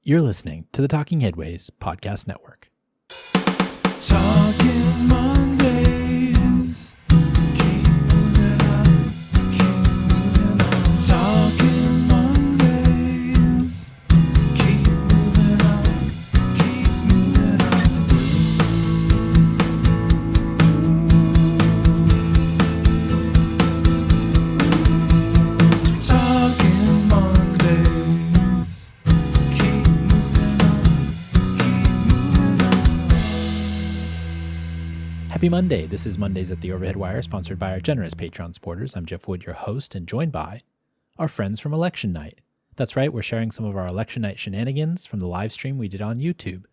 You're listening to the Talking Headways Podcast Network. Talking Mondays. Keep moving on. Keep moving on. Talking Mondays. Keep moving on. Keep moving on. Talking Mondays. Keep moving on. Keep moving on. Happy Monday. This is Mondays at the Overhead Wire, sponsored by our generous Patreon supporters. I'm Jeff Wood, your host, and joined by our friends from Election Night. That's right, we're sharing some of our Election Night shenanigans from the live stream we did on YouTube.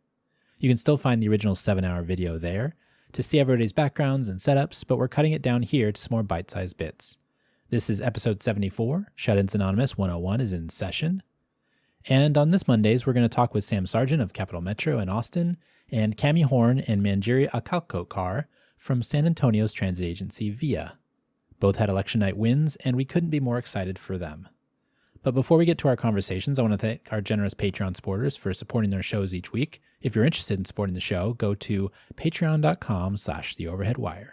You can still find the original 7-hour video there to see everybody's backgrounds and setups, but we're cutting it down here to some more bite-sized bits. This is episode 74. Shut-ins Anonymous 101 is in session. And on this Mondays, we're going to talk with Sam Sargent of Capital Metro in Austin and Cami Horne and Manjiri Akalkokar from San Antonio's transit agency VIA. Both had election night wins, and we couldn't be more excited for them. But before we get to our conversations, I want to thank our generous Patreon supporters for supporting their shows each week. If you're interested in supporting the show, go to patreon.com/theoverheadwire.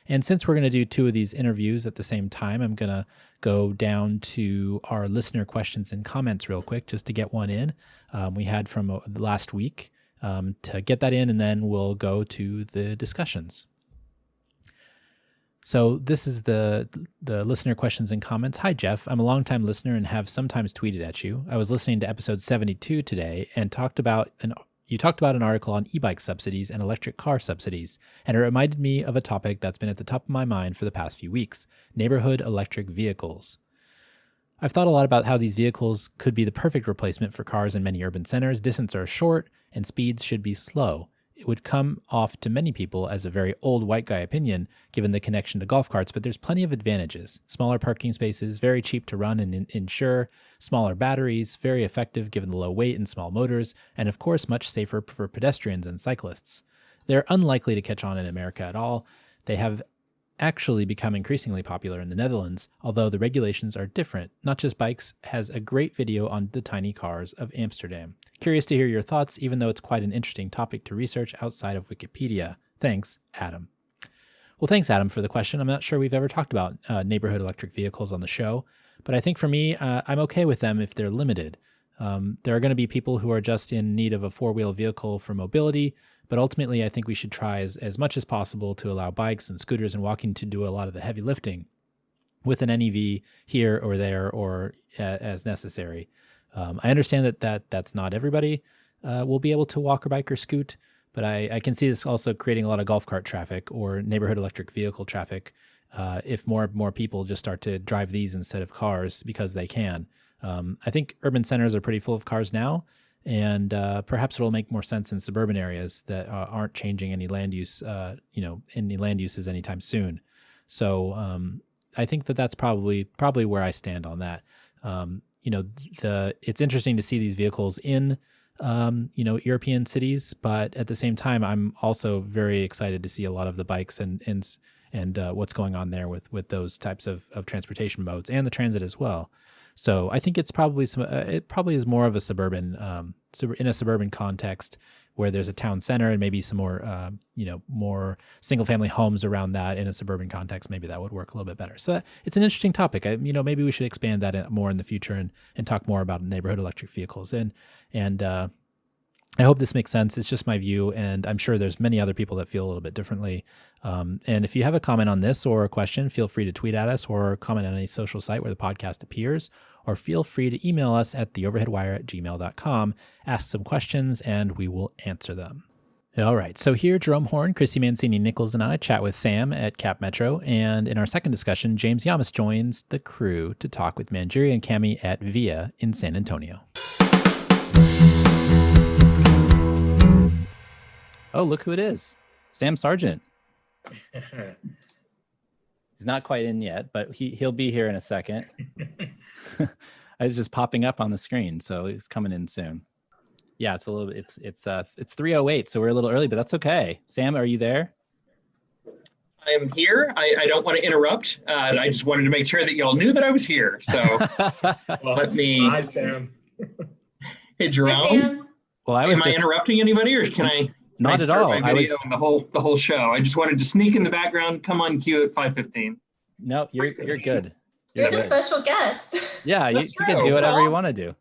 And since we're going to do two of these interviews at the same time, I'm going to go down to our listener questions and comments real quick just to get one in. We had from last week to get that in, and then we'll go to the discussions. So this is the listener questions and comments. Hi, Jeff. I'm a longtime listener and have sometimes tweeted at you. I was listening to episode 72 today and you talked about an article on e-bike subsidies and electric car subsidies, and it reminded me of a topic that's been at the top of my mind for the past few weeks: neighborhood electric vehicles. I've thought a lot about how these vehicles could be the perfect replacement for cars in many urban centers. Distances are short and speeds should be slow. It would come off to many people as a very old white guy opinion, given the connection to golf carts, but there's plenty of advantages. Smaller parking spaces, very cheap to run and insure, smaller batteries, very effective given the low weight and small motors, and of course much safer for pedestrians and cyclists. They're unlikely to catch on in America at all. They have actually become increasingly popular in the Netherlands, although the regulations are different. Not Just Bikes has a great video on the tiny cars of Amsterdam. Curious to hear your thoughts, even though it's quite an interesting topic to research outside of Wikipedia. Thanks, Adam. Well, thanks, Adam, for the question. I'm not sure we've ever talked about neighborhood electric vehicles on the show, but I think for me, I'm okay with them if they're limited. There are going to be people who are just in need of a four-wheel vehicle for mobility, but ultimately I think we should try as much as possible to allow bikes and scooters and walking to do a lot of the heavy lifting with an NEV here or there or as necessary. I understand that's not everybody will be able to walk or bike or scoot, but I can see this also creating a lot of golf cart traffic or neighborhood electric vehicle traffic if more people just start to drive these instead of cars because they can. I think urban centers are pretty full of cars now, and perhaps it'll make more sense in suburban areas that aren't changing any land use, any land uses anytime soon. So I think that's probably where I stand on that. It's interesting to see these vehicles in European cities, but at the same time, I'm also very excited to see a lot of the bikes and what's going on there with those types of transportation modes and the transit as well. So I think it probably is more of a suburban, in a suburban context where there's a town center and maybe some more, more single family homes around that in a suburban context. Maybe that would work a little bit better. So it's an interesting topic. Maybe we should expand that more in the future and talk more about neighborhood electric vehicles. And I hope this makes sense. It's just my view, and I'm sure there's many other people that feel a little bit differently. And if you have a comment on this or a question, feel free to tweet at us or comment on any social site where the podcast appears, or feel free to email us at theoverheadwire@gmail.com. Ask some questions, and we will answer them. All right, so here, Jerome Horne, Chrissy, Mancini, Nichols, and I chat with Sam at Cap Metro, and in our second discussion, James Yamas joins the crew to talk with Manjiri and Cami at VIA in San Antonio. Oh, look who it is. Sam Sargent. He's not quite in yet, but he'll be here in a second. I was just popping up on the screen, so he's coming in soon. Yeah, it's a little bit, it's 3:08, so we're a little early, but that's okay. Sam, are you there? I am here. I don't want to interrupt. I just wanted to make sure that y'all knew that I was here. So let me. Hi, Sam. Hey, Hi, Jerome. Sam. Well, I was Am I just interrupting anybody, or can I not at start all. my video and the whole show? I just wanted to sneak in the background, come on cue at 5:15. No, you're good. You're the good. special guest. Yeah, you That's can true. do whatever you Well- want to do.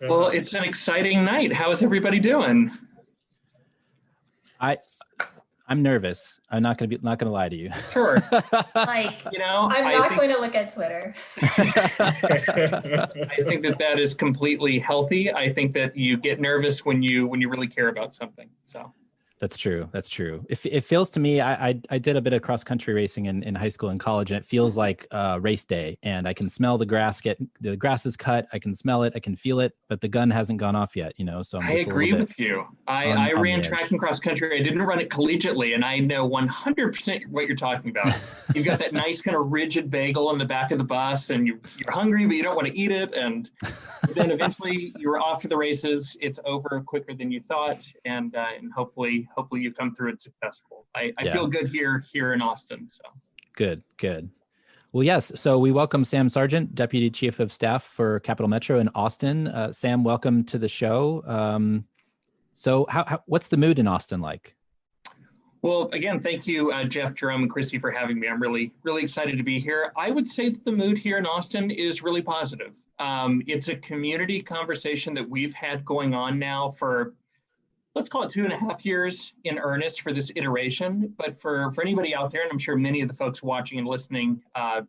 Well, it's an exciting night. How is everybody doing? I'm nervous. I'm not gonna lie to you. Sure. Like, You know, I'm I not think, going to look at Twitter. I think that is completely healthy. I think that you get nervous when you really care about something. So That's true. That's true. It feels to me, I did a bit of cross country racing in high school and college, and it feels like race day. And I can smell the grass the grass is cut. I can smell it. I can feel it, but the gun hasn't gone off yet. So I'm I just a agree little bit with you. I on ran the track edge. and cross country. I didn't run it collegiately, and I know 100% what you're talking about. You've got that nice kind of rigid bagel in the back of the bus, and you're hungry, but you don't want to eat it. And then eventually you're off to the races. It's over quicker than you thought, and hopefully you come through it successful. I Yeah. feel good here in Austin. So Good. Well, yes. So we welcome Sam Sargent, Deputy Chief of Staff for Capital Metro in Austin. Sam, welcome to the show. So what's the mood in Austin like? Well, again, thank you, Jeff, Jerome, and Chrissy for having me. I'm really excited to be here. I would say that the mood here in Austin is really positive. It's a community conversation that we've had going on now for, let's call it 2.5 years in earnest for this iteration. But for anybody out there, and I'm sure many of the folks watching and listening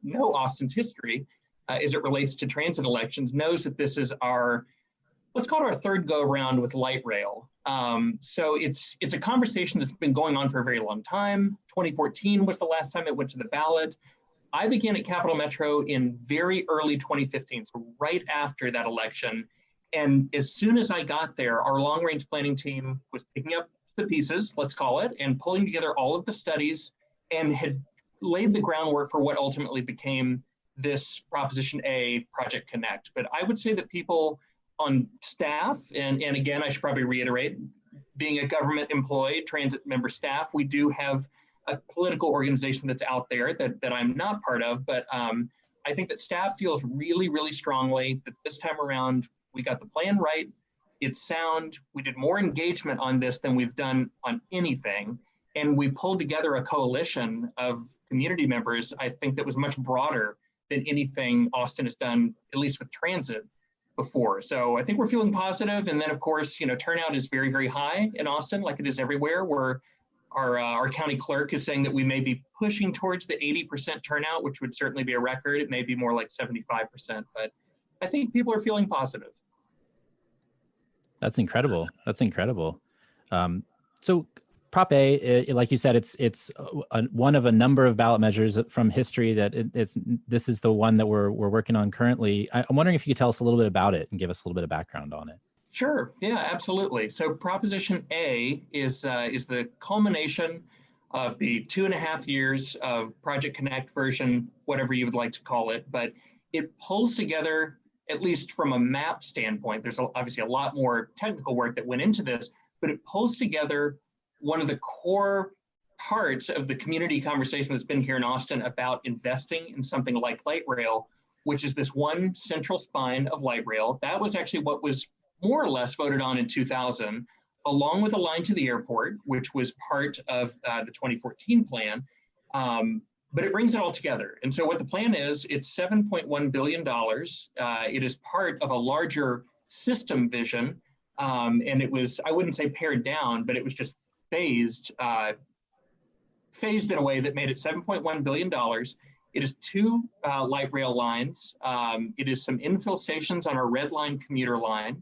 know Austin's history as it relates to transit elections, knows that this is our, let's call it our third go around with light rail. So it's a conversation that's been going on for a very long time. 2014 was the last time it went to the ballot. I began at Capital Metro in very early 2015, so right after that election. And as soon as I got there, our long range planning team was picking up the pieces, let's call it, and pulling together all of the studies and had laid the groundwork for what ultimately became this Proposition A, Project Connect. But I would say that people on staff, and again, I should probably reiterate, being a government employee, transit member staff, we do have a political organization that's out there that I'm not part of, but I think that staff feels really strongly that this time around, we got the plan right, it's sound, we did more engagement on this than we've done on anything, and we pulled together a coalition of community members, I think that was much broader than anything Austin has done, at least with transit, before. So I think we're feeling positive. And then of course, turnout is very high in Austin, like it is everywhere, where our county clerk is saying that we may be pushing towards the 80% turnout, which would certainly be a record. It may be more like 75%, but I think people are feeling positive. That's incredible. So Prop A, like you said, it's one of a number of ballot measures from history that this is the one that we're working on currently. I'm wondering if you could tell us a little bit about it and give us a little bit of background on it. Sure. Yeah, absolutely. So Proposition A is the culmination of the 2.5 years of Project Connect version, whatever you would like to call it, but it pulls together, at least from a map standpoint, there's obviously a lot more technical work that went into this, but it pulls together one of the core parts of the community conversation that's been here in Austin about investing in something like light rail, which is this one central spine of light rail. That was actually what was more or less voted on in 2000, along with a line to the airport, which was part of the 2014 plan. But it brings it all together. And so what the plan is, it's $7.1 billion. It is part of a larger system vision. And it was, I wouldn't say pared down, but it was just phased in a way that made it $7.1 billion. It is 2 light rail lines. It is some infill stations on our red line commuter line.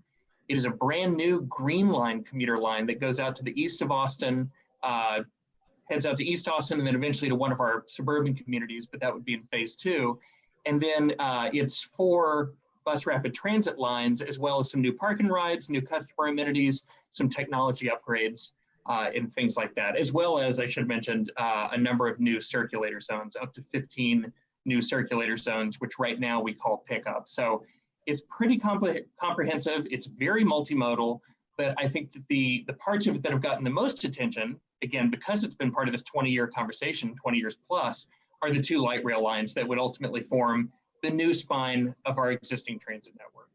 It is a brand new green line commuter line that goes out to the east of Austin, heads out to East Austin, and then eventually to one of our suburban communities, but that would be in phase 2. And then it's 4 bus rapid transit lines, as well as some new parking rides, new customer amenities, some technology upgrades, and things like that, as well as, I should have mentioned, a number of new circulator zones, up to 15 new circulator zones, which right now we call pickup. So it's pretty comprehensive, it's very multimodal, but I think that the parts of it that have gotten the most attention, again, because it's been part of this 20-year conversation, 20 years plus, are the 2 light rail lines that would ultimately form the new spine of our existing transit network.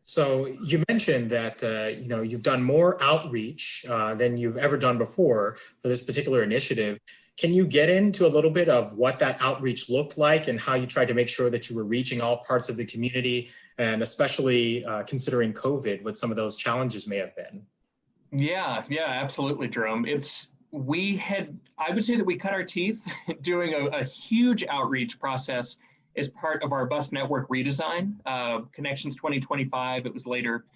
So you mentioned that you've done more outreach than you've ever done before for this particular initiative. Can you get into a little bit of what that outreach looked like and how you tried to make sure that you were reaching all parts of the community, and especially considering COVID, what some of those challenges may have been? Yeah, absolutely, Jerome. I would say that we cut our teeth doing a huge outreach process as part of our bus network redesign, Connections 2025. It was later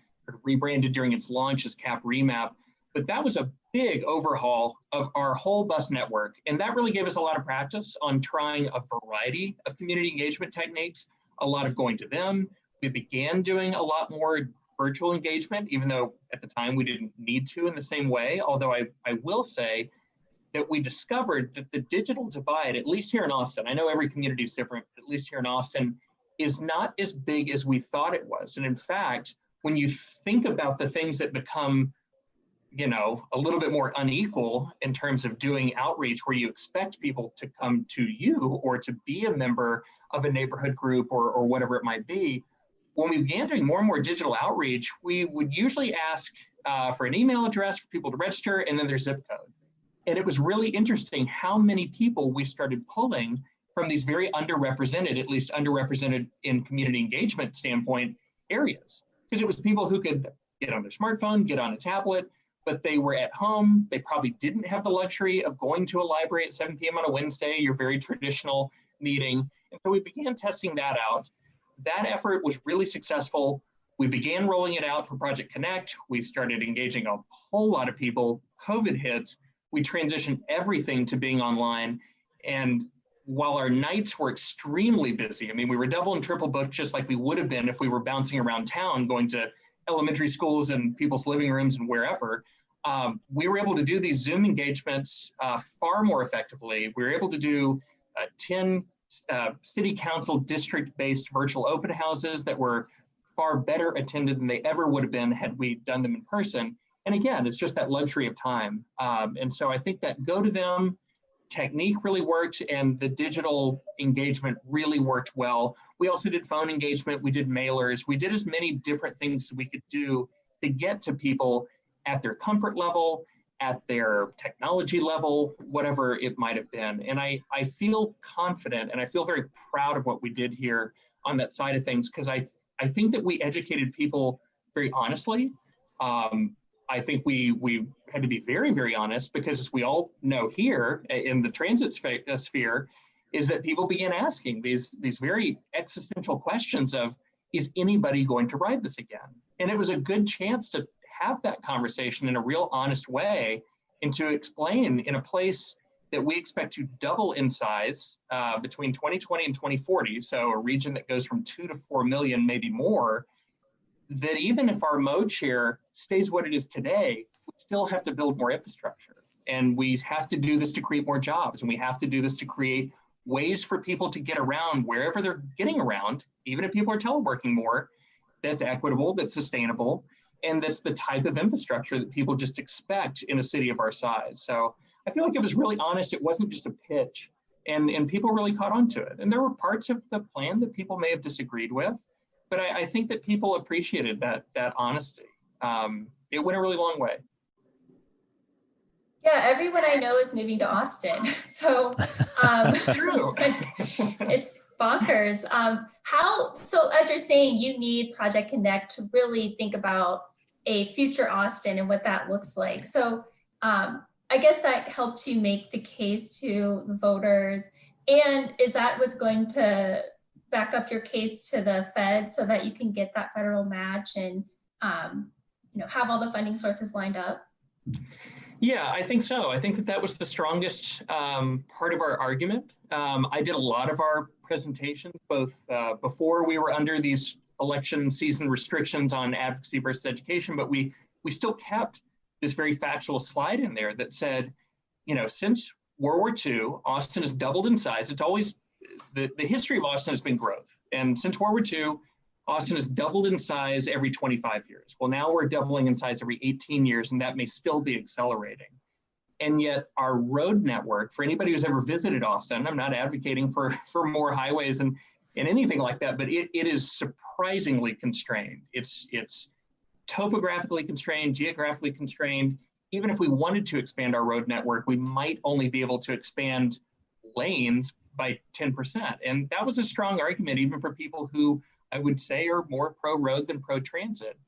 rebranded during its launch as CAP Remap, but that was a big overhaul of our whole bus network. And that really gave us a lot of practice on trying a variety of community engagement techniques, a lot of going to them. We began doing a lot more virtual engagement, even though at the time we didn't need to in the same way. Although I will say that we discovered that the digital divide, at least here in Austin, I know every community is different, but at least here in Austin, is not as big as we thought it was. And in fact, when you think about the things that become, a little bit more unequal in terms of doing outreach where you expect people to come to you or to be a member of a neighborhood group or whatever it might be, when we began doing more and more digital outreach, we would usually ask for an email address for people to register and then their zip code. And it was really interesting how many people we started pulling from these very underrepresented, at least underrepresented in community engagement standpoint, areas. Because it was people who could get on their smartphone, get on a tablet, but they were at home. They probably didn't have the luxury of going to a library at 7 p.m. on a Wednesday, your very traditional meeting. And so we began testing that out. That effort was really successful. We began rolling it out for Project Connect. We started engaging a whole lot of people. COVID hits. We transitioned everything to being online. And while our nights were extremely busy, I mean, we were double and triple booked just like we would have been if we were bouncing around town, going to elementary schools and people's living rooms and wherever. We were able to do these Zoom engagements far more effectively. We were able to do 10 city council district-based virtual open houses that were far better attended than they ever would have been had we done them in person. And again, it's just that luxury of time. And so I think that go to them technique really worked and the digital engagement really worked well. We also did phone engagement, we did mailers, we did as many different things as we could do to get to people at their comfort level, at their technology level, whatever it might have been. And I feel confident and I feel very proud of what we did here on that side of things, because I think that we educated people very honestly. I think we had to be very, very honest, because as we all know here in the transit sphere, is that people began asking these very existential questions of, is anybody going to ride this again? And it was a good chance to have that conversation in a real honest way and to explain in a place that we expect to double in size between 2020 and 2040, so a region that goes from 2 to 4 million, maybe more, that even if our mode share stays what it is today, we still have to build more infrastructure. And we have to do this to create more jobs. And we have to do this to create ways for people to get around wherever they're getting around, even if people are teleworking more, that's equitable, that's sustainable, and that's the type of infrastructure that people just expect in a city of our size. So I feel like it was really honest. It wasn't just a pitch, and people really caught on to it. And there were parts of the plan that people may have disagreed with, but I think that people appreciated that honesty. It went a really long way. Yeah, everyone I know is moving to Austin. So True. it's bonkers. So as you're saying, you need Project Connect to really think about a future Austin and what that looks like. So I guess that helped you make the case to the voters. And is that what's going to back up your case to the Fed so that you can get that federal match and have all the funding sources lined up? Yeah, I think so. I think that was the strongest part of our argument. I did a lot of our presentations, both before we were under these election season restrictions on advocacy versus education, but we still kept this very factual slide in there that said, since World War II, Austin has doubled in size. It's always, the history of Austin has been growth. And since World War II, Austin has doubled in size every 25 years. Well, now we're doubling in size every 18 years, and that may still be accelerating. And yet our road network, for anybody who's ever visited Austin, I'm not advocating for more highways and anything like that, but it is surprisingly constrained. It's topographically constrained, geographically constrained. Even if we wanted to expand our road network, we might only be able to expand lanes by 10%. And that was a strong argument, even for people who I would say are more pro-road than pro-transit.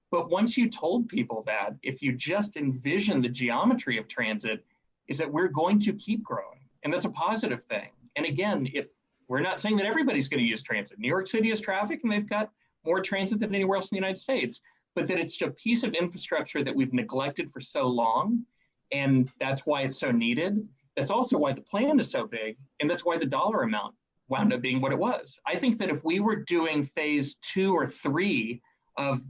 But once you told people that, if you just envision the geometry of transit, is that we're going to keep growing. And that's a positive thing. And again, if we're not saying that everybody's going to use transit. New York City has traffic and they've got more transit than anywhere else in the United States, but that it's a piece of infrastructure that we've neglected for so long. And that's why it's so needed. That's also why the plan is so big. And that's why the dollar amount wound up being what it was. I think that if we were doing phase 2 or 3 of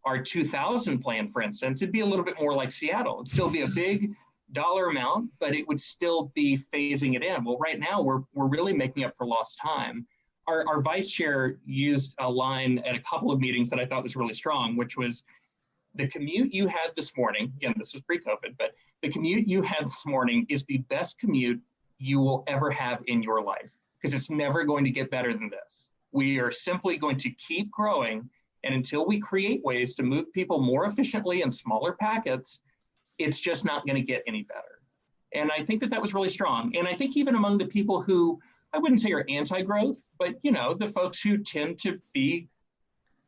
our 2000 plan, for instance, it'd be a little bit more like Seattle. It'd still be a big dollar amount, but it would still be phasing it in. Well, right now we're really making up for lost time. Our vice chair used a line at a couple of meetings that I thought was really strong, which was the commute you had this morning. Again, this was pre-COVID, but the commute you had this morning is the best commute you will ever have in your life, because it's never going to get better than this. We are simply going to keep growing. And until we create ways to move people more efficiently in smaller packets, it's just not going to get any better. And I think that that was really strong. And I think even among the people who, I wouldn't say are anti-growth, but the folks who tend to be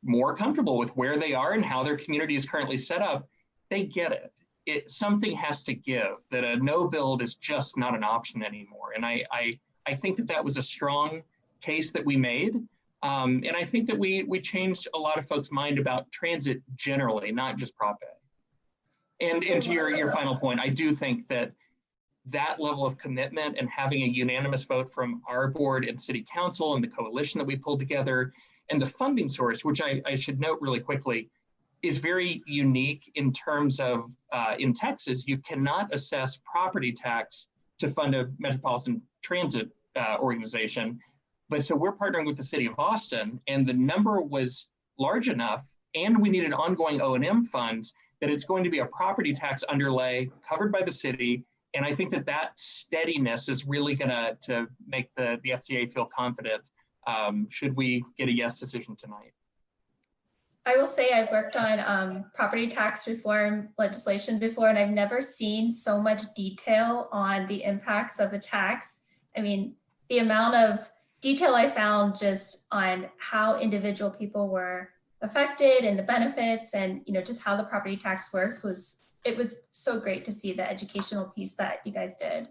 more comfortable with where they are and how their community is currently set up, they get it. Something has to give, that a no build is just not an option anymore. And I think that that was a strong case that we made. And I think that we changed a lot of folks' mind about transit generally, not just Prop A. And to your final point, I do think that that level of commitment and having a unanimous vote from our board and city council and the coalition that we pulled together, and the funding source, which I should note really quickly, is very unique in terms of, in Texas, you cannot assess property tax to fund a metropolitan transit organization. But so we're partnering with the city of Austin, and the number was large enough, and we needed ongoing O&M funds, that it's going to be a property tax underlay covered by the city. And I think that that steadiness is really going to make the FTA feel confident should we get a yes decision tonight. I will say I've worked on property tax reform legislation before, and I've never seen so much detail on the impacts of a tax. I mean, the amount of detail I found just on how individual people were affected and the benefits and just how the property tax works was so great to see the educational piece that you guys did.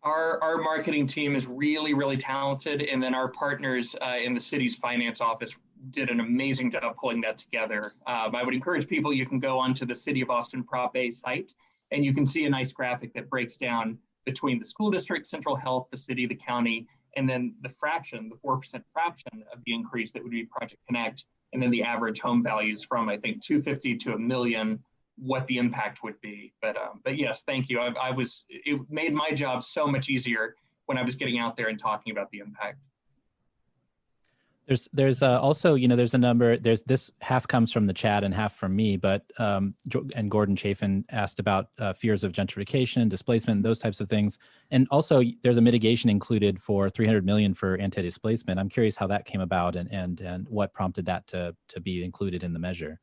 Our marketing team is really, really talented. And then our partners in the city's finance office did an amazing job pulling that together. I would encourage people, you can go onto the City of Austin Prop A site, and you can see a nice graphic that breaks down between the school district, central health, the city, the county, and then the fraction, the 4% fraction of the increase that would be Project Connect, and then the average home values from, I think, 250 to $1 million, what the impact would be. But yes, thank you. It made my job so much easier when I was getting out there and talking about the impact. There's also, there's a number, this half comes from the chat and half from me, but, and Gordon Chafin asked about fears of gentrification, displacement, those types of things. And also there's a mitigation included for $300 million for anti-displacement. I'm curious how that came about and what prompted that to be included in the measure.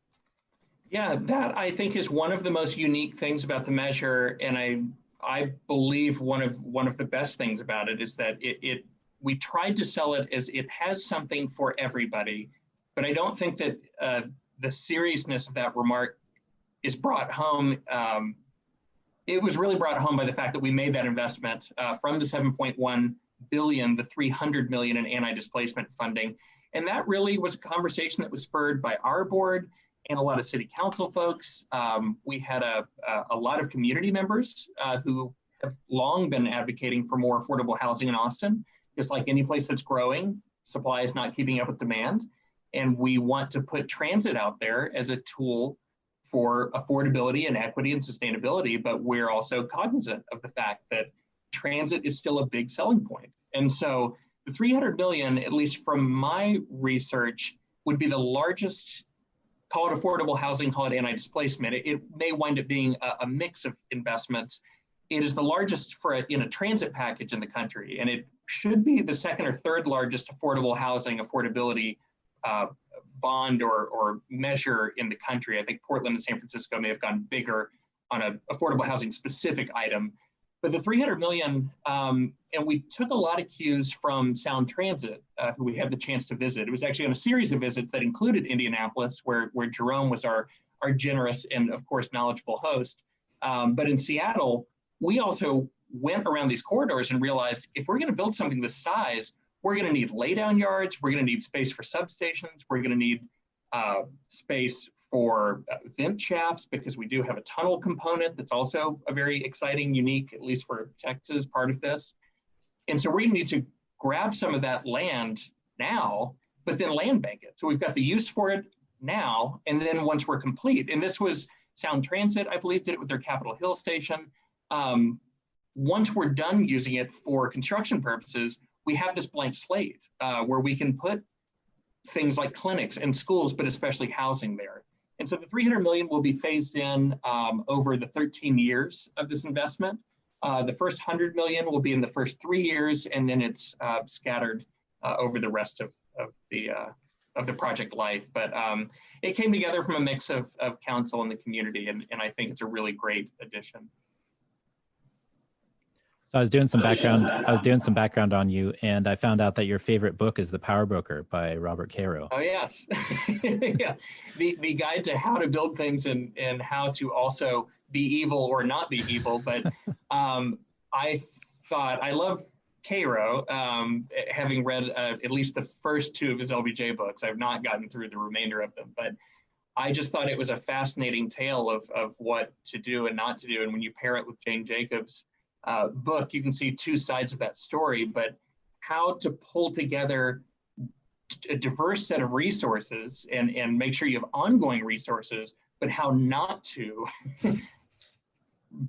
Yeah, that I think is one of the most unique things about the measure. And I believe one of the best things about it is that we tried to sell it as it has something for everybody, but I don't think that the seriousness of that remark is brought home. It was really brought home by the fact that we made that investment from the 7.1 billion, the 300 million in anti-displacement funding. And that really was a conversation that was spurred by our board and a lot of city council folks. We had a lot of community members who have long been advocating for more affordable housing in Austin. Just like any place that's growing, supply is not keeping up with demand. And we want to put transit out there as a tool for affordability and equity and sustainability, but we're also cognizant of the fact that transit is still a big selling point. And so the 300 million, at least from my research, would be the largest, call it affordable housing, call it anti-displacement. It may wind up being a mix of investments. It is the largest in a transit package in the country, and it should be the second or third largest affordable housing affordability bond or measure in the country. I think Portland and San Francisco may have gone bigger on an affordable housing specific item. But the 300 million, and we took a lot of cues from Sound Transit, who we had the chance to visit. It was actually on a series of visits that included Indianapolis, where Jerome was our generous and, of course, knowledgeable host. But in Seattle, we also went around these corridors and realized if we're going to build something this size, we're going to need laydown yards, we're going to need space for substations, we're going to need space for vent shafts, because we do have a tunnel component that's also a very exciting, unique, at least for Texas, part of this. And so we're going to need to grab some of that land now, but then land bank it. So we've got the use for it now, and then once we're complete, and this was Sound Transit, I believe, did it with their Capitol Hill station. Once we're done using it for construction purposes, we have this blank slate where we can put things like clinics and schools, but especially housing there. And so the 300 million will be phased in over the 13 years of this investment. The first 100 million will be in the first 3 years, and then it's scattered over the rest of the project life. But it came together from a mix of council and the community, and I think it's a really great addition. So I was doing some background on you, and I found out that your favorite book is The Power Broker by Robert Caro. Oh, yes. Yeah. The guide to how to build things and how to also be evil or not be evil. But I love Caro, having read at least the first 2 of his LBJ books. I've not gotten through the remainder of them, but I just thought it was a fascinating tale of what to do and not to do. And when you pair it with Jane Jacobs' book, you can see 2 sides of that story, but how to pull together a diverse set of resources and make sure you have ongoing resources, but how not to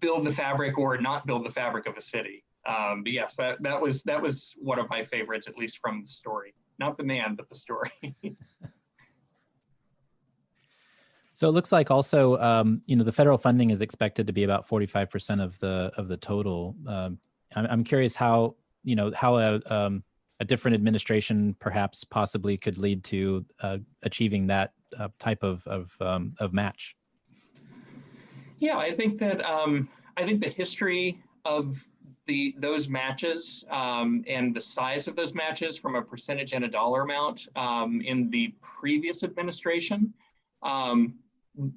build the fabric or not build the fabric of a city. But yes, that was one of my favorites, at least from the story. Not the man, but the story. So it looks like also, the federal funding is expected to be about 45% of the total. I'm curious how a different administration perhaps possibly could lead to achieving that type of match. Yeah, I think that the history of those matches and the size of those matches from a percentage and a dollar amount in the previous administration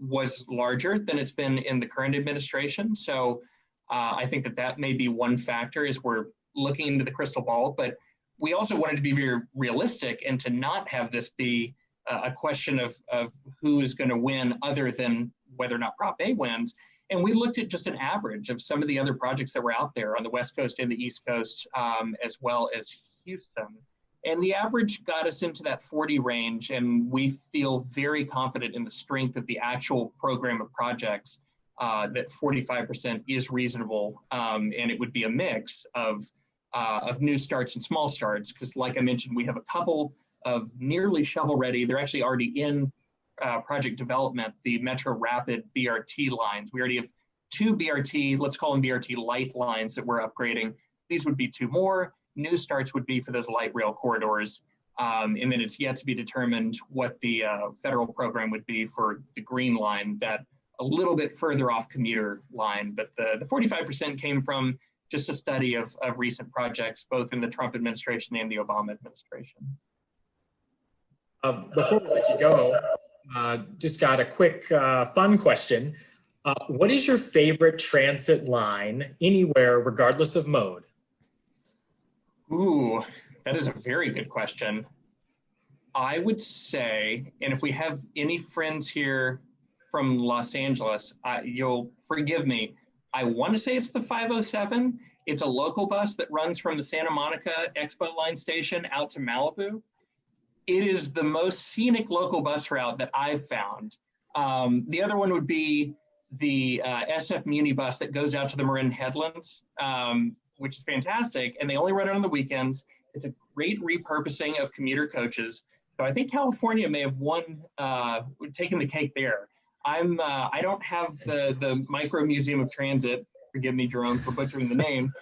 was larger than it's been in the current administration. So I think that may be one factor as we're looking into the crystal ball, but we also wanted to be very realistic and to not have this be a question of who is going to win other than whether or not Prop A wins. And we looked at just an average of some of the other projects that were out there on the West Coast and the East Coast, as well as Houston. And the average got us into that 40 range, and we feel very confident in the strength of the actual program of projects, that 45% is reasonable, and it would be a mix of new starts and small starts, because like I mentioned, we have a couple of nearly shovel-ready, they're actually already in project development, the Metro Rapid BRT lines. We already have 2 BRT, let's call them BRT light lines that we're upgrading. These would be 2 more. New starts would be for those light rail corridors. And then it's yet to be determined what the federal program would be for the green line, that a little bit further off commuter line. But the 45% came from just a study of recent projects, both in the Trump administration and the Obama administration. Before we let you go, just got a quick fun question. What is your favorite transit line anywhere, regardless of mode? Ooh, that is a very good question. I would say, and if we have any friends here from Los Angeles, you'll forgive me. I want to say it's the 507. It's a local bus that runs from the Santa Monica Expo line station out to Malibu. It is the most scenic local bus route that I've found. The other one would be the SF Muni bus that goes out to the Marin Headlands, which is fantastic, and they only run it on the weekends. It's a great repurposing of commuter coaches. So I think California may have taken the cake there. I don't have the Micro Museum of Transit, forgive me, Jerome, for butchering the name,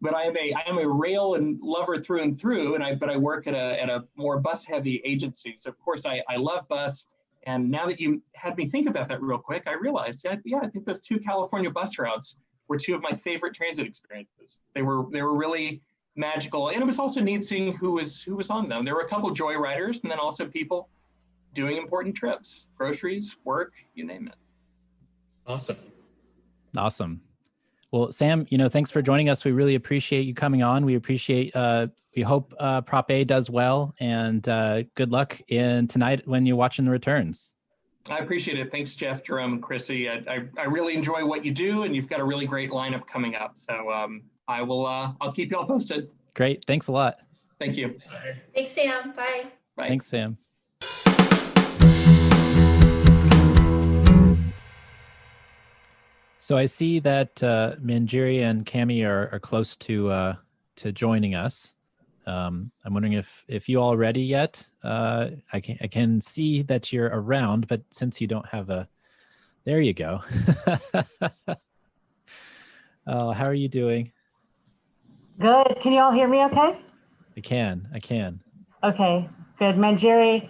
but I am a rail and lover through and through, but I work at a more bus heavy agency. So of course I love bus. And now that you had me think about that real quick, I realized, yeah, I think those 2 California bus routes were 2 of my favorite transit experiences. They were really magical, and it was also neat seeing who was on them. There were a couple of joyriders, and then also people doing important trips, groceries, work, you name it. Awesome. Well, Sam, thanks for joining us. We really appreciate you coming on. We appreciate, we hope Prop A does well, and good luck in tonight when you're watching the returns. I appreciate it. Thanks, Jeff, Jerome, and Chrissy. I really enjoy what you do, and you've got a really great lineup coming up. So I'll keep you all posted. Great. Thanks a lot. Thank you. Thanks, Sam. Bye. Bye. Thanks, Sam. So I see that Manjiri and Cami are close to joining us. I'm wondering if you all ready yet. I can see that you're around, but since you don't have there you go. Oh, how are you doing? Good. Can you all hear me okay? I can. Okay, good. Manjiri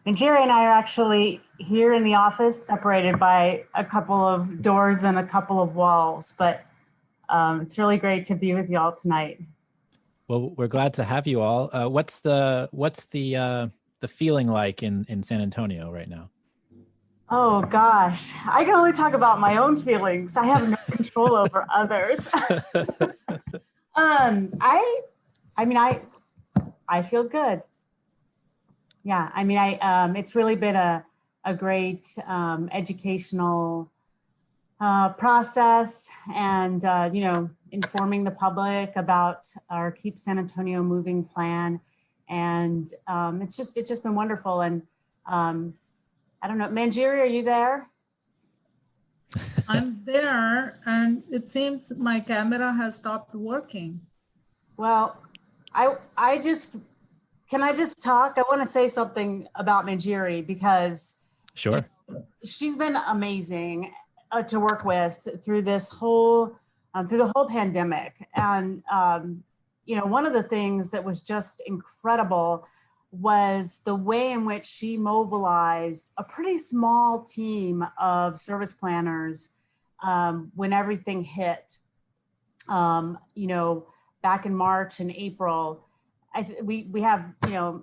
and I are actually here in the office, separated by a couple of doors and a couple of walls, but it's really great to be with you all tonight. Well, we're glad to have you all. What's the feeling like in San Antonio right now? Oh gosh, I can only talk about my own feelings. I have no control over others. I feel good. Yeah, it's really been a great educational process, and informing the public about our Keep San Antonio Moving plan, and it's just been wonderful. And I don't know, Manjiri, are you there? I'm there, and it seems my camera has stopped working. Well, can I just talk? I want to say something about Manjiri, because Sure. She's been amazing to work with through this whole pandemic. And one of the things that was just incredible was the way in which she mobilized a pretty small team of service planners when everything hit. Back in March and April, we have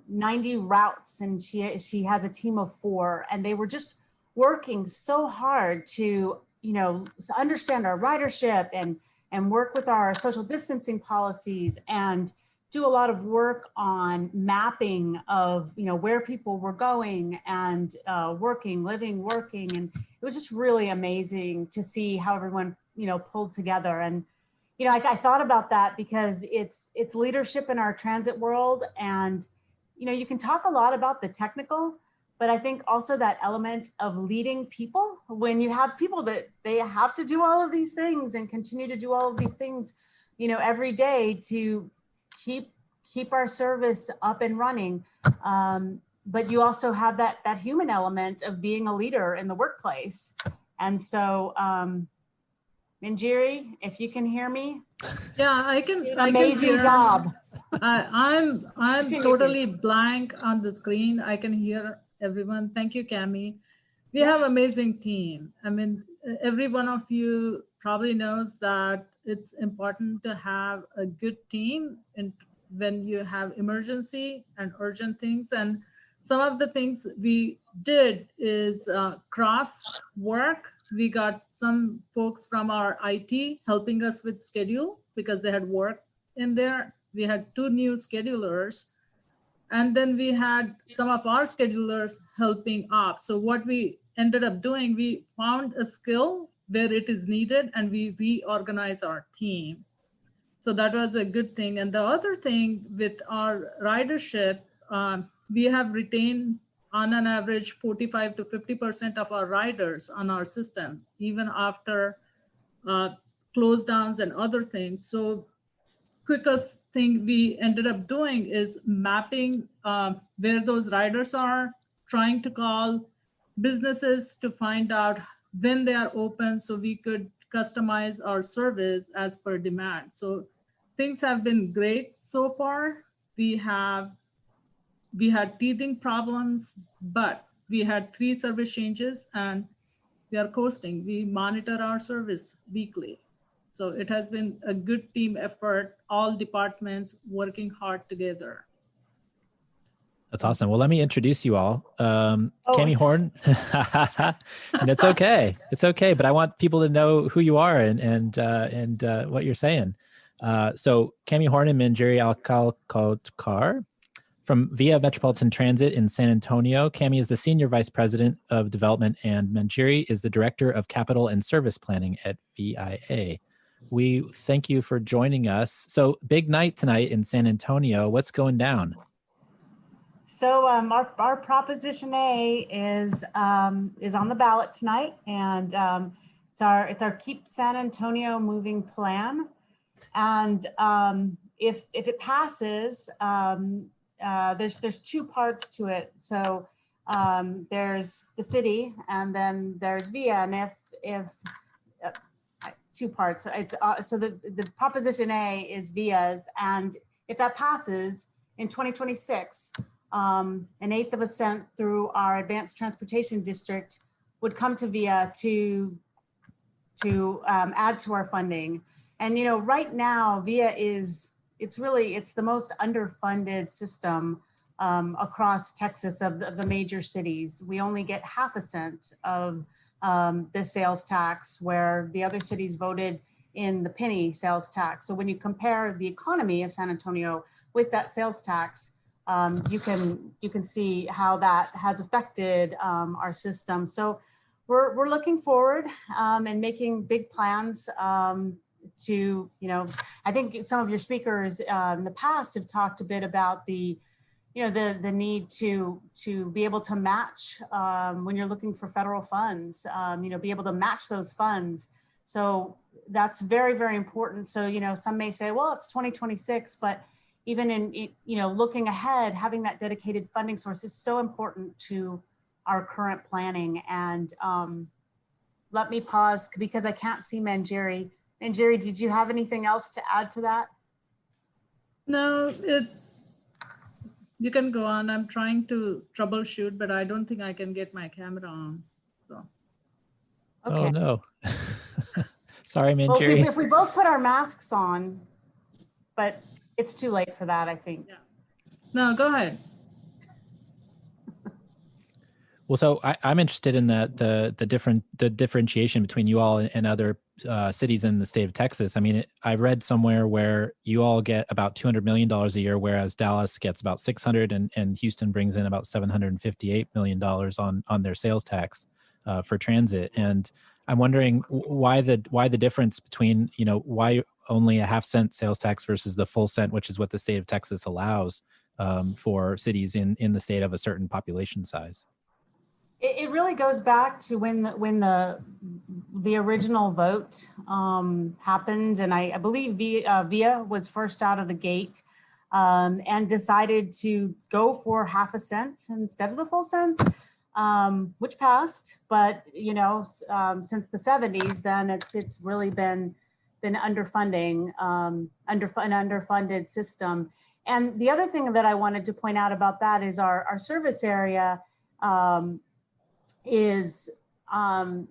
90 routes, and she has a team of 4, and they were just working so hard to understand our ridership and work with our social distancing policies, and do a lot of work on mapping of where people were going and living, working, and it was just really amazing to see how everyone pulled together. And I thought about that because it's leadership in our transit world, and you can talk a lot about the technical, but I think also that element of leading people, when you have people that they have to do all of these things and continue to do all of these things, every day to keep our service up and running. But you also have that human element of being a leader in the workplace. And so, Manjiri, if you can hear me. Yeah, I can. Amazing job. I'm totally blank on the screen. I can hear everyone. Thank you, Cami. We have amazing team. Every one of you probably knows that it's important to have a good team when you have emergency and urgent things. And some of the things we did is cross work. We got some folks from our IT helping us with schedule because they had work in there. We had 2 new schedulers, and then we had some of our schedulers helping up. So what we ended up doing, we found a skill where it is needed, and we reorganize our team. So that was a good thing. And the other thing with our ridership, we have retained on an average 45 to 50% of our riders on our system, even after close downs and other things. So quickest thing we ended up doing is mapping where those riders are, trying to call businesses to find out when they are open so we could customize our service as per demand. So things have been great so far. We had teething problems, but we had 3 service changes and we are coasting. We monitor our service weekly. So it has been a good team effort, all departments working hard together. That's awesome. Well, let me introduce you all. Oh, Cami Horne. And it's okay. It's okay. But I want people to know who you are and what you're saying. So Cami Horne and Manjeri Alcalcar from Via Metropolitan Transit in San Antonio. Cami is the Senior Vice President of Development and Manjeri is the Director of Capital and Service Planning at VIA. We thank you for joining us. So big night tonight in San Antonio. What's going down? So our Proposition A is on the ballot tonight, and it's our Keep San Antonio Moving plan. And if it passes, there's 2 parts to it. So there's the city, and then there's VIA, and if 2 parts. It's so the Proposition A is VIA's, and if that passes in 2026. An 1/8 of a cent through our Advanced Transportation District would come to VIA to add to our funding. And right now VIA it's the most underfunded system across Texas of the major cities. We only get 1/2 cent of the sales tax, where the other cities voted in the penny sales tax. So when you compare the economy of San Antonio with that sales tax, you can see how that has affected our system. So we're looking forward and making big plans to, I think some of your speakers in the past have talked a bit about the need to be able to match when you're looking for federal funds, be able to match those funds. So that's very, very important. So, some may say, well, it's 2026, but even in, looking ahead, having that dedicated funding source is so important to our current planning. And let me pause because I can't see Manjeri. Manjeri, did you have anything else to add to that? No, you can go on. I'm trying to troubleshoot, but I don't think I can get my camera on. So. Okay. Oh no. Sorry, Well, Manjeri. if we both put our masks on, but it's too late for that, I think. Yeah. No, go ahead. Well, so I'm interested in the differentiation between you all and other cities in the state of Texas. I mean, I read somewhere where you all get about $200 million a year, whereas Dallas gets about 600, and Houston brings in about $758 million on their sales tax for transit. And I'm wondering why the difference between, why only a 1/2 cent sales tax versus the full cent, which is what the state of Texas allows for cities in the state of a certain population size. It really goes back to when the original vote happened, and I believe VIA was first out of the gate and decided to go for 1/2 cent instead of the full cent, which passed. But since the 70s, then it's really been underfunding, an underfunded system. And the other thing that I wanted to point out about that is our service area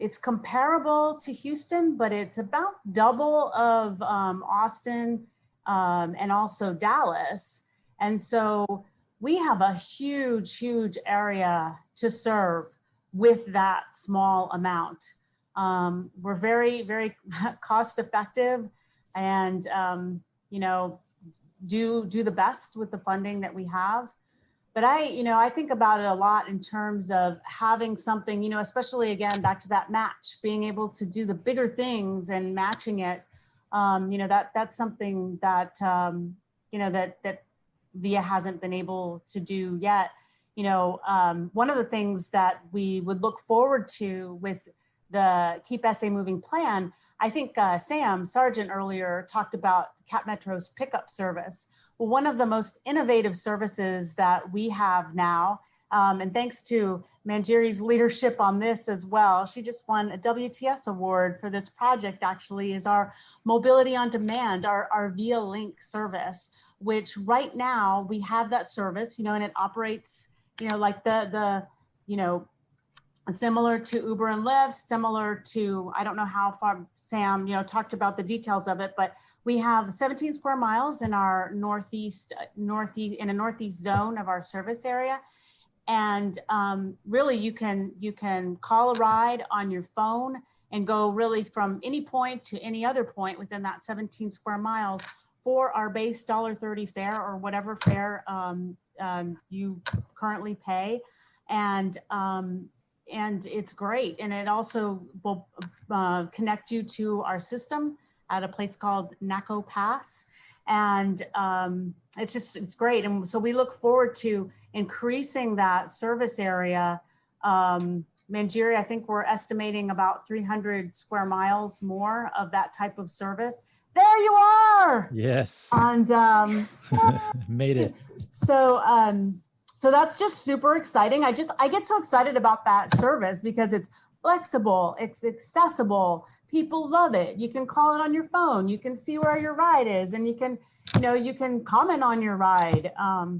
it's comparable to Houston, but it's about double of Austin and also Dallas. And so we have a huge area to serve with that small amount. We're very, very cost effective and, do the best with the funding that we have. But I think about it a lot in terms of having something, especially again, back to that match, being able to do the bigger things and matching it. That's something that, that VIA hasn't been able to do yet. One of the things that we would look forward to with the Keep SA Moving plan, I think Sam Sargent earlier talked about Cap Metro's pickup service. Well, one of the most innovative services that we have now And thanks to Manjiri's leadership on this as well. She just won a WTS award for this project, actually, is our Mobility on Demand, our Via Link service, which right now we have that service, and it operates, like similar to Uber and Lyft, similar to, I don't know how far Sam, talked about the details of it, but we have 17 square miles in our northeast zone of our service area. And really you can call a ride on your phone and go really from any point to any other point within that 17 square miles for our base $1.30 fare or whatever fare you currently pay. And it's great. And it also will connect you to our system at a place called NACO Pass. And it's great. And so we look forward to increasing that service area. Manjiri, I think we're estimating about 300 square miles more of that type of service. There you are. Yes. And made it. So that's just super exciting. I get so excited about that service because it's flexible, it's accessible. People love it. You can call it on your phone. You can see where your ride is, and you can comment on your ride.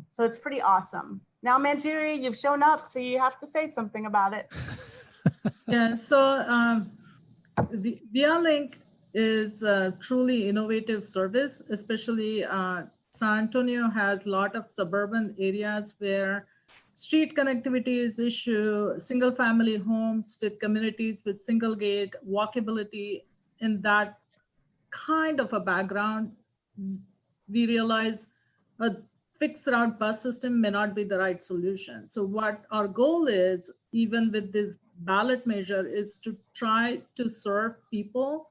So it's pretty awesome. Now, Manjiri, you've shown up, so you have to say something about it. Yeah. So Via Link is a truly innovative service, especially San Antonio has a lot of suburban areas where street connectivity is issue, single family homes with communities with single gate, walkability. In that kind of a background, we realize a fixed route bus system may not be the right solution. So what our goal is, even with this ballot measure, is to try to serve people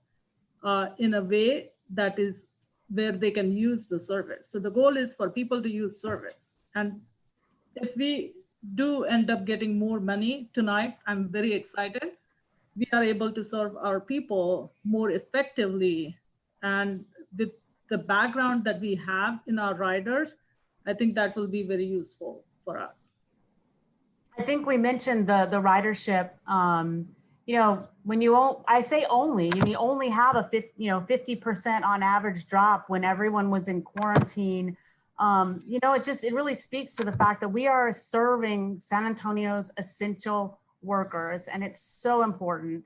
in a way that is where they can use the service. So the goal is for people to use service. And if we do end up getting more money tonight, I'm very excited. We are able to serve our people more effectively. And with the background that we have in our riders, I think that will be very useful for us. I think we mentioned the ridership. When I say only, you only have a 50% on average drop when everyone was in quarantine. It really speaks to the fact that we are serving San Antonio's essential workers, and it's so important.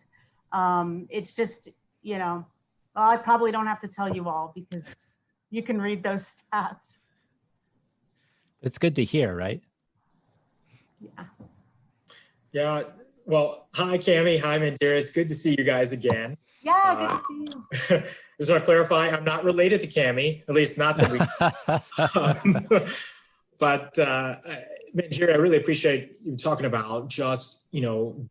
It's just, I probably don't have to tell you all because you can read those stats. It's good to hear, right? Yeah. Yeah. Well, hi, Cammie. Hi, Manjiri. It's good to see you guys again. Yeah, good to see you. Just want to clarify, I'm not related to Cammie, at least not that we. But Manjiri, I really appreciate you talking about just,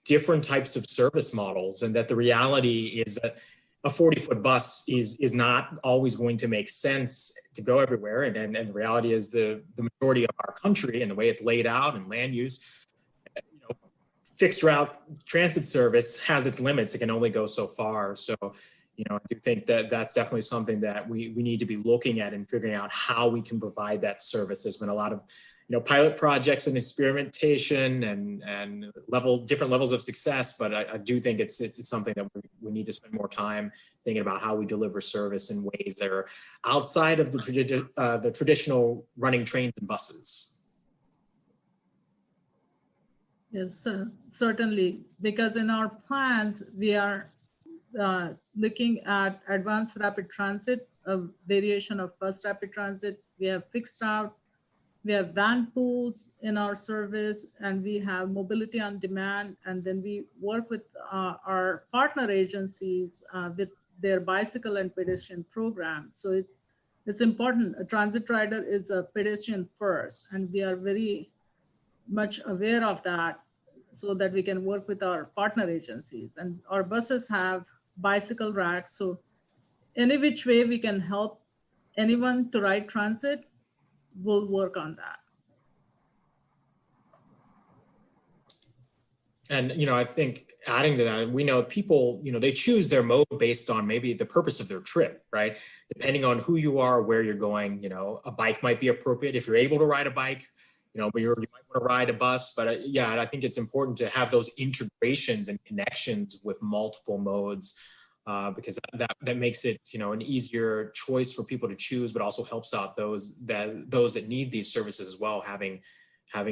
different types of service models, and that the reality is that a 40-foot bus is not always going to make sense to go everywhere. And the reality is the majority of our country and the way it's laid out and land use, fixed route transit service has its limits. It can only go so far. So, I do think that that's definitely something that we need to be looking at and figuring out how we can provide that service. There's been a lot of, pilot projects and experimentation and different levels of success, but I do think it's something that we need to spend more time thinking about how we deliver service in ways that are outside of the traditional running trains and buses. Yes, certainly, because in our plans, we are looking at advanced rapid transit, a variation of first rapid transit. We have fixed route, we have van pools in our service, and we have mobility on demand. And then we work with our partner agencies with their bicycle and pedestrian program. So it's important. A transit rider is a pedestrian first, and we are very much aware of that so that we can work with our partner agencies. And our buses have bicycle racks. So any which way we can help anyone to ride transit, we'll work on that. And, I think adding to that, we know people, they choose their mode based on maybe the purpose of their trip, right? Depending on who you are, where you're going, a bike might be appropriate if you're able to ride a bike. but you might want to ride a bus. But yeah, I think it's important to have those integrations and connections with multiple modes, because that makes it, an easier choice for people to choose, but also helps out those that need these services as well, having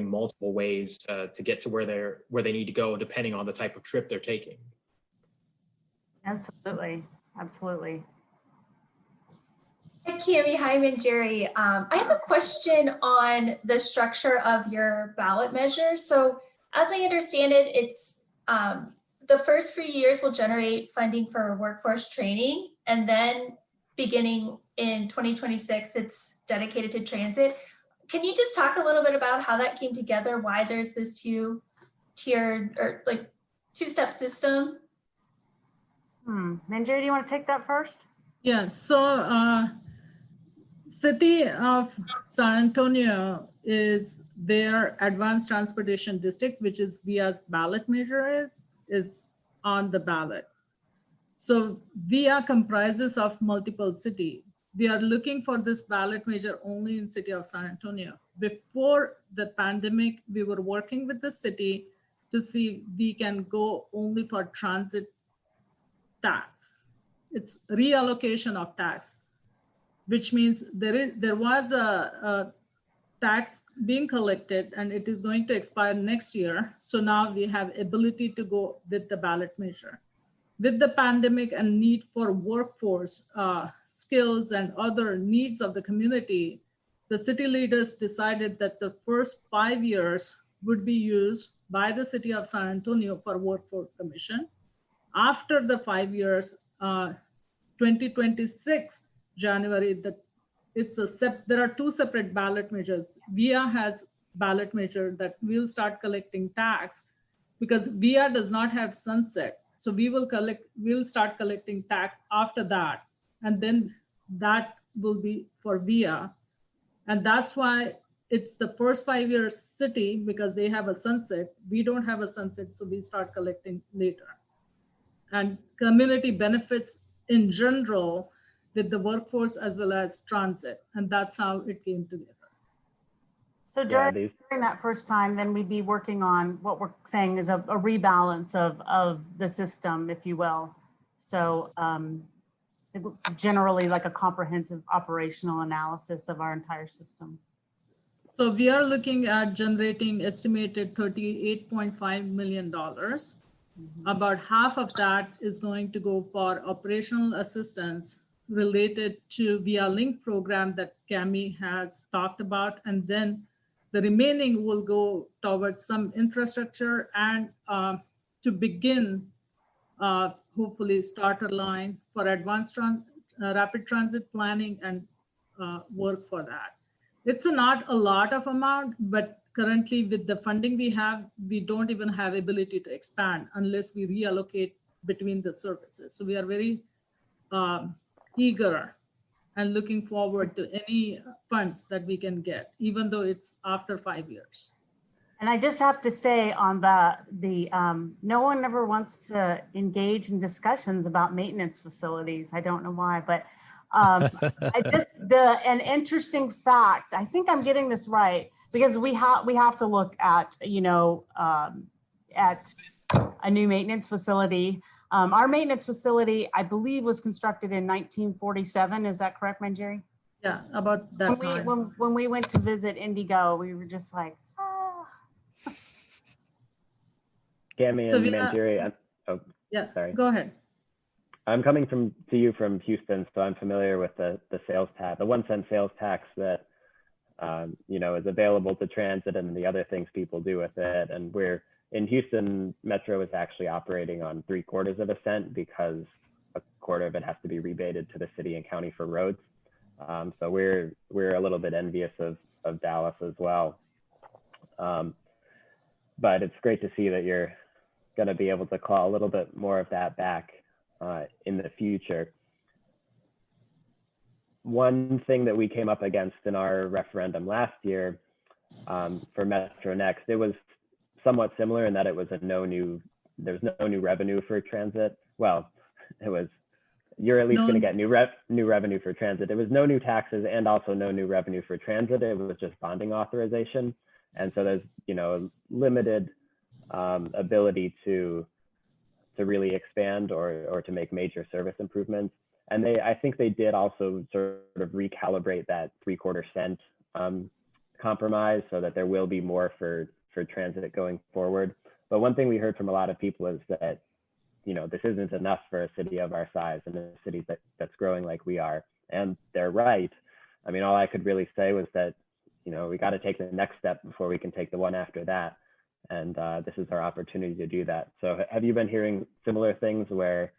multiple ways to get to where they need to go, depending on the type of trip they're taking. Absolutely. Absolutely. Hi, Cami. Hi, Manjeri. I have a question on the structure of your ballot measure. So as I understand it, it's the first few years will generate funding for workforce training, and then beginning in 2026, it's dedicated to transit. Can you just talk a little bit about how that came together, why there's this two-tiered or like two-step system? Manjeri, do you want to take that first? Yeah, so City of San Antonio is their advanced transportation district, which is VIA's ballot measure is on the ballot. So VIA comprises of multiple cities. We are looking for this ballot measure only in City of San Antonio. Before the pandemic, we were working with the city to see we can go only for transit tax. It's reallocation of tax, which means there was a tax being collected and it is going to expire next year. So now we have ability to go with the ballot measure. With the pandemic and need for workforce skills and other needs of the community, the city leaders decided that the first 5 years would be used by the City of San Antonio for Workforce Commission. After the 5 years, 2026 January, there are two separate ballot measures. VIA has ballot measure that will start collecting tax because VIA does not have sunset. So we'll start collecting tax after that. And then that will be for VIA. And that's why it's the first 5 years city, because they have a sunset. We don't have a sunset, so we start collecting later. And community benefits in general with the workforce as well as transit. And that's how it came together. So during that first time, then we'd be working on what we're saying is a rebalance of the system, if you will. So generally like a comprehensive operational analysis of our entire system. So we are looking at generating estimated $38.5 million. About half of that is going to go for operational assistance related to VIA Link program that Cami has talked about. And then the remaining will go towards some infrastructure and to begin, hopefully starter line for advanced rapid transit planning and work for that. It's not a lot of amount, but currently with the funding we have, we don't even have ability to expand unless we reallocate between the services. So we are very eager and looking forward to any funds that we can get, even though it's after 5 years. And I just have to say on no one ever wants to engage in discussions about maintenance facilities. I don't know why, but an interesting fact, I think I'm getting this right, because we have to look at, at a new maintenance facility. Our maintenance facility, I believe, was constructed in 1947. Is that correct, Manjeri? Yeah, about that time. When we went to visit Indigo, we were just like, Cami and Manjeri, yeah, sorry. Go ahead. I'm coming to you from Houston, so I'm familiar with the sales tax, the 1 cent sales tax that is available to transit and the other things people do with it. And we're in Houston, Metro is actually operating on 3/4 of a cent because a quarter of it has to be rebated to the city and county for roads. So we're a little bit envious of Dallas as well. But it's great to see that you're going to be able to claw a little bit more of that back in the future. One thing that we came up against in our referendum last year for Metro Next, it was somewhat similar in that it was there's no new revenue for transit. Well, you're at least going to get new revenue for transit. There was no new taxes and also no new revenue for transit. It was just bonding authorization. And so there's, limited ability to really expand or to make major service improvements. And I think they did also sort of recalibrate that 3/4 cent compromise so that there will be more for transit going forward. But one thing we heard from a lot of people is that, this isn't enough for a city of our size and a city that's growing like we are. And they're right. I mean, all I could really say was that, we got to take the next step before we can take the one after that. And this is our opportunity to do that. So have you been hearing similar things where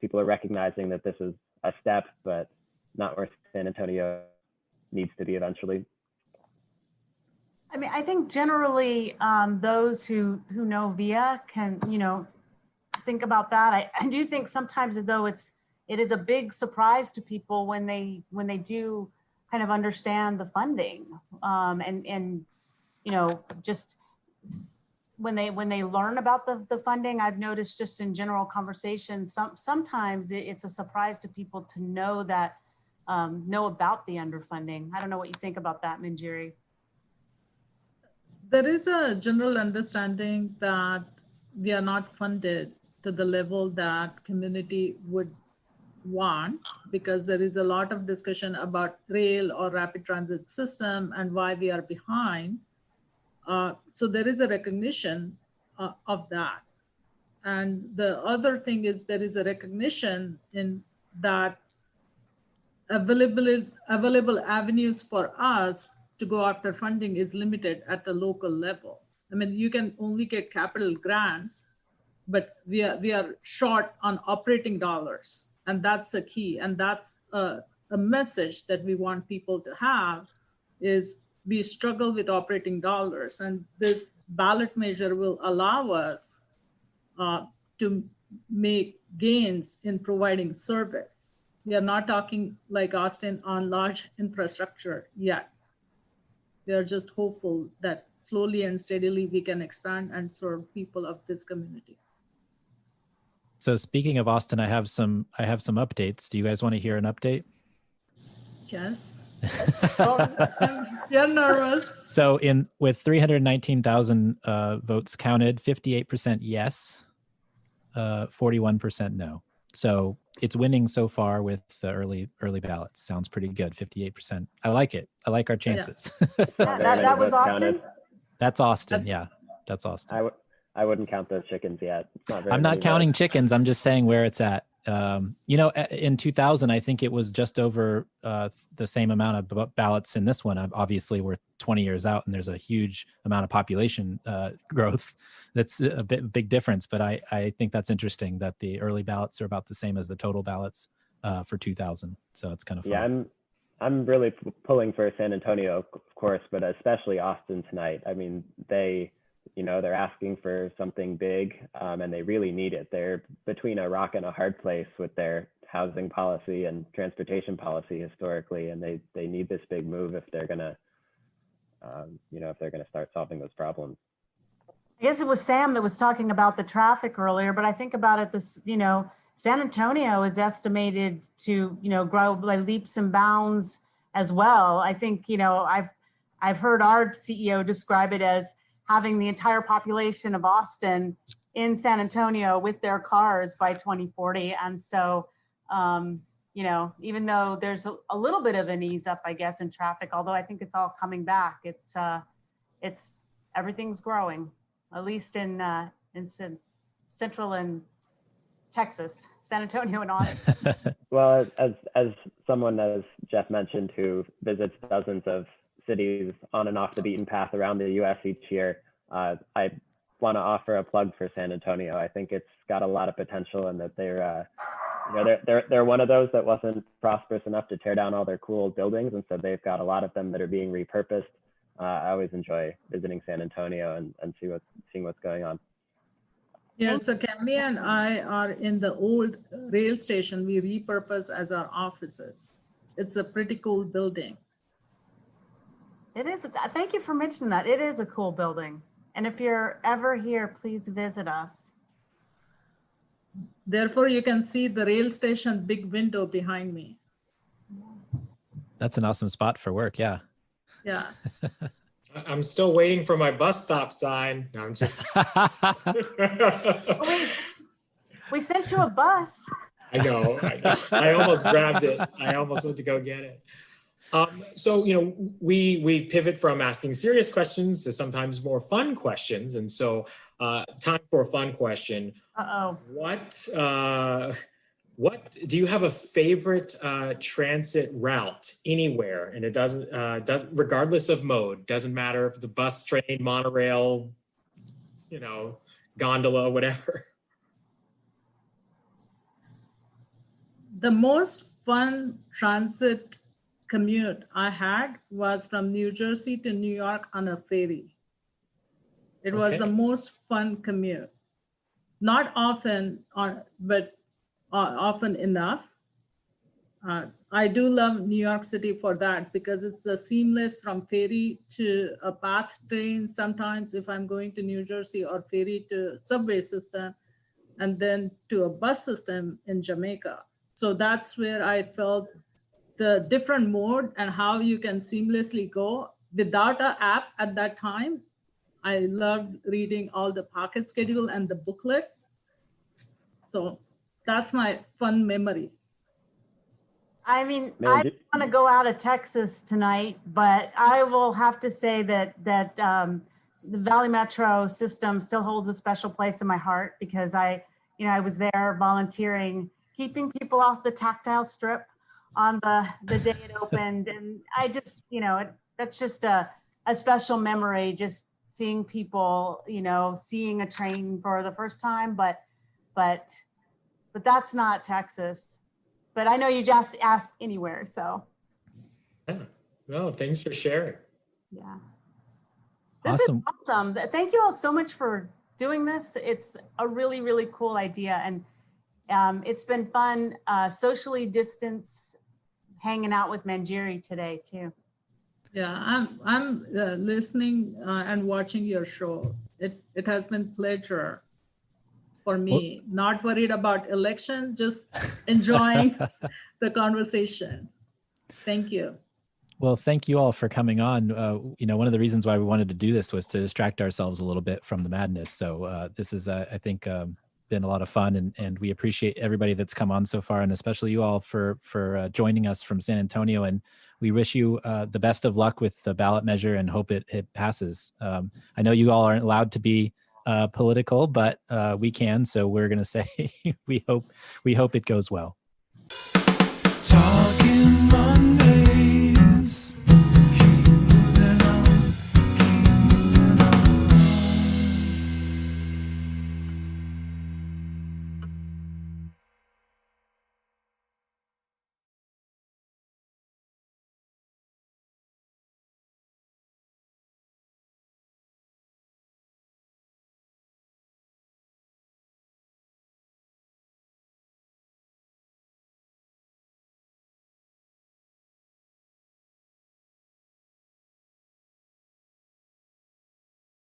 people are recognizing that this is a step, but not where San Antonio needs to be eventually? I mean, I think generally those who know VIA can, think about that. I do think sometimes though it is a big surprise to people when they do kind of understand the funding and just when they learn about the funding. I've noticed just in general conversations, sometimes it's a surprise to people to know that know about the underfunding. I don't know what you think about that, Manjiri. There is a general understanding that we are not funded to the level that community would want, because there is a lot of discussion about rail or rapid transit system and why we are behind. So there is a recognition of that. And the other thing is there is a recognition in that available avenues for us to go after funding is limited at the local level. I mean, you can only get capital grants, but we are short on operating dollars. And that's the key. And that's a message that we want people to have is we struggle with operating dollars. And this ballot measure will allow us to make gains in providing service. We are not talking like Austin on large infrastructure yet. We are just hopeful that slowly and steadily we can expand and serve people of this community. So speaking of Austin, I have some updates. Do you guys want to hear an update? Yes. You're nervous. So with 319,000 votes counted, 58% yes, 41% no. So it's winning so far with the early ballots. Sounds pretty good. 58%. I like it. I like our chances. Yeah, that was Austin. That's Austin. Yeah, that's Austin. I wouldn't count those chickens yet. I'm not counting chickens. I'm just saying where it's at. In 2000, I think it was just over the same amount of ballots in this one. Obviously, we're 20 years out, and there's a huge amount of population growth. That's a big difference. But I think that's interesting that the early ballots are about the same as the total ballots for 2000. So it's kind of fun. Yeah, I'm really pulling for San Antonio, of course, but especially Austin tonight. I mean, they're asking for something big, and they really need it. They're between a rock and a hard place with their housing policy and transportation policy historically, and they need this big move if they're gonna, start solving those problems. I guess it was Sam that was talking about the traffic earlier, but I think about it, San Antonio is estimated to, grow by leaps and bounds as well. I think, I've heard our CEO describe it as having the entire population of Austin in San Antonio with their cars by 2040. And so, even though there's a little bit of an ease up, I guess, in traffic, although I think it's all coming back, everything's growing, at least in Central and Texas, San Antonio and Austin. Well, as someone, as Jeff mentioned, who visits dozens of cities on and off the beaten path around the U.S. each year, I want to offer a plug for San Antonio. I think it's got a lot of potential, and that they're one of those that wasn't prosperous enough to tear down all their cool buildings, and so they've got a lot of them that are being repurposed. I always enjoy visiting San Antonio and seeing what's going on. Yeah, so Cami and I are in the old rail station we repurpose as our offices. It's a pretty cool building. It is. Thank you for mentioning that. It is a cool building. And if you're ever here, please visit us. Therefore, you can see the rail station big window behind me. That's an awesome spot for work. Yeah. Yeah. I'm still waiting for my bus stop sign. No, I'm just. We sent you a bus. I know. I almost grabbed it. I almost went to go get it. So, we pivot from asking serious questions to sometimes more fun questions. And so time for a fun question. Uh-oh. What do you have a favorite transit route anywhere? And it doesn't regardless of mode, doesn't matter if it's a bus, train, monorail, gondola, whatever. The most fun transit commute I had was from New Jersey to New York on a ferry. It was the most fun commute. Not often, but often enough. I do love New York City for that because it's a seamless from ferry to a path train sometimes if I'm going to New Jersey, or ferry to subway system, and then to a bus system in Jamaica. So that's where I felt the different mode and how you can seamlessly go without an app at that time. I loved reading all the pocket schedule and the booklet. So that's my fun memory. I mean, I don't want to go out of Texas tonight, but I will have to say that the Valley Metro system still holds a special place in my heart because I was there volunteering, keeping people off the tactile strip on the day it opened. And I just, that's just a special memory, just seeing people, seeing a train for the first time, but that's not Texas. But I know you just asked anywhere, so. Yeah. No, thanks for sharing. Yeah. This is awesome. Thank you all so much for doing this. It's a really, really cool idea. And it's been fun socially distanced hanging out with Manjeri today too. Yeah, I'm listening and watching your show. It has been pleasure for me. Not worried about election, just enjoying the conversation. Thank you. Well, thank you all for coming on. One of the reasons why we wanted to do this was to distract ourselves a little bit from the madness. So this is, I think, been a lot of fun, and we appreciate everybody that's come on so far, and especially you all for joining us from San Antonio. And we wish you the best of luck with the ballot measure and hope it passes. I know you all aren't allowed to be political, but we can, so we're going to say we hope it goes well. Talking